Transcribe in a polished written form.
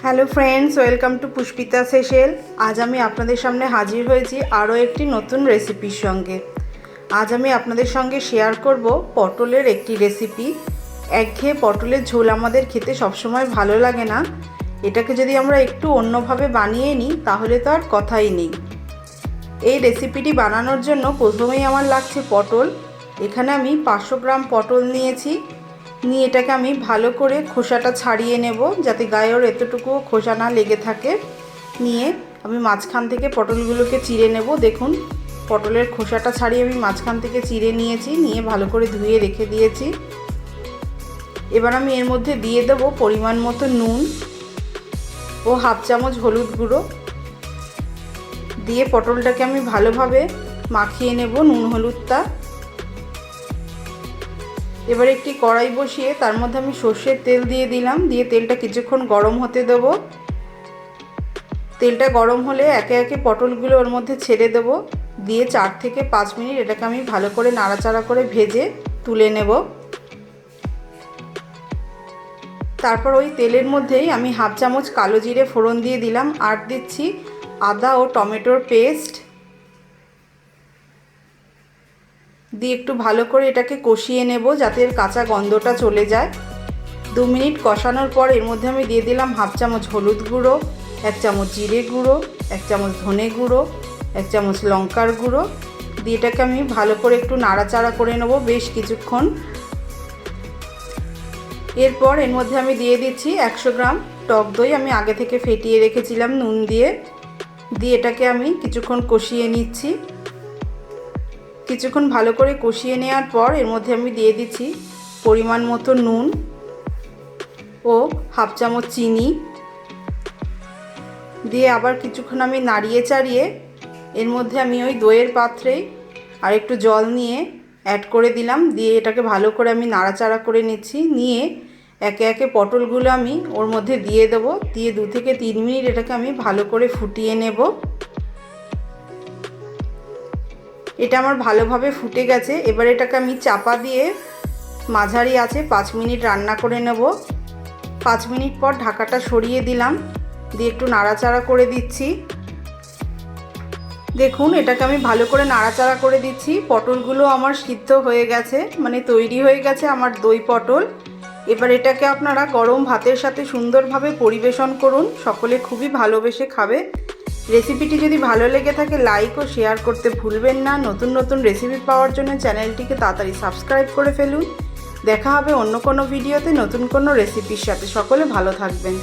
Hello friends, welcome to পুষ্পিতাস হেসেল। আজ আমি আপনাদের সামনে হাজির হয়েছি আরও একটি নতুন রেসিপির সঙ্গে। আজ আমি আপনাদের সঙ্গে শেয়ার করব পটলের একটি রেসিপি। একঘেয়ে পটলের ঝোল আমাদের খেতে সবসময় ভালো লাগে না। এটাকে যদি আমরা একটু অন্যভাবে বানিয়ে নিই তাহলে তো আর কথাই নেই। এই রেসিপিটি বানানোর জন্য প্রথমেই আমার লাগছে পটল। এখানে আমি 500 গ্রাম পটল নিয়েছি। নিয়ে এটাকে আমি ভালো করে খোসাটা ছাড়িয়ে নেব, যাতে গায়ের এতটুকুও খোসা না লেগে থাকে। নিয়ে আমি মাঝখান থেকে পটলগুলোকে চিড়ে নেব। দেখুন, পটলের খোসাটা ছাড়িয়ে আমি মাঝখান থেকে চিড়ে নিয়েছি, নিয়ে ভালো করে ধুয়ে রেখে দিয়েছি। এবার আমি এর মধ্যে দিয়ে দেব পরিমাণ মতো নুন ও হাফ চামচ হলুদ গুঁড়ো। দিয়ে পটলটাকে আমি ভালোভাবে মাখিয়ে নেব নুন হলুদটা। এবার একটি কড়াই বসিয়ে তার মধ্যে আমি সর্ষের তেল দিয়ে দিলাম। দিয়ে তেলটা কিছুক্ষণ গরম হতে দেব। তেলটা গরম হলে একে একে পটলগুলো ওর মধ্যে ছেড়ে দেব। দিয়ে 4 থেকে 5 মিনিট এটাকে আমি ভালো করে নাড়াচাড়া করে ভেজে তুলে নেব। তারপর ওই তেলের মধ্যেই আমি হাফ চামচ কালো জিরে ফোড়ন দিয়ে দিলাম। আর দিচ্ছি আদা ও টমেটোর পেস্ট। দিয়ে একটু ভালো করে এটাকে কষিয়ে নেব, যাতে এর কাঁচা গন্ধটা চলে যায়। 2 মিনিট কষানোর পর এর মধ্যে আমি দিয়ে দিলাম হাফ চামচ হলুদ গুঁড়ো, 1 চামচ জিরে গুঁড়ো, 1 চামচ ধনে গুঁড়ো, 1 চামচ লঙ্কার গুঁড়ো। দিয়ে এটাকে আমি ভালো করে একটু নাড়াচাড়া করে নেব বেশ কিছুক্ষণ। এরপর এর মধ্যে আমি দিয়ে দিচ্ছি 100 গ্রাম টক দই। আমি আগে থেকে ফেটিয়ে রেখেছিলাম নুন দিয়ে। দিয়ে এটাকে আমি কিছুক্ষণ কষিয়ে নিচ্ছি। কিছুক্ষণ ভালো করে কষিয়ে নেওয়ার পর এর মধ্যে আমি দিয়ে দিচ্ছি পরিমাণ মতো নুন ও হাফ চামচ চিনি। দিয়ে আবার কিছুক্ষণ আমি নাড়িয়ে চাড়িয়ে এর মধ্যে আমি ওই দইয়ের পাত্রেই আর একটু জল নিয়ে অ্যাড করে দিলাম। দিয়ে এটাকে ভালো করে আমি নাড়াচাড়া করে নিচ্ছি। নিয়ে একে একে পটলগুলো আমি ওর মধ্যে দিয়ে দেবো। দিয়ে 2 থেকে 3 মিনিট এটাকে আমি ভালো করে ফুটিয়ে নেব। এটা আমার ভালোভাবে ফুটে গেছে। এবার এটাকে আমি চাপা দিয়ে মাঝারি আঁচে 5 মিনিট রান্না করে নেব। 5 মিনিট পর ঢাকাটা সরিয়ে দিলাম। দিয়ে একটু নাড়াচাড়া করে দিচ্ছি। দেখুন, এটাকে আমি ভালো করে নাড়াচাড়া করে দিচ্ছি। পটলগুলো আমার সিদ্ধ হয়ে গেছে, মানে তৈরি হয়ে গেছে আমার দই পটল। এবার এটাকে আপনারা গরম ভাতের সাথে সুন্দরভাবে পরিবেশন করুন। সকলে খুবই ভালোবেসে খাবে। রেসিপিটি যদি ভালো লেগে থাকে লাইক ও শেয়ার করতে ভুলবেন না। নতুন নতুন রেসিপি পাওয়ার জন্য চ্যানেলটিকে তাড়াতাড়ি সাবস্ক্রাইব করে ফেলুন। দেখা হবে অন্য কোনো ভিডিওতে নতুন কোনো রেসিপির সাথে। সকলে ভালো থাকবেন।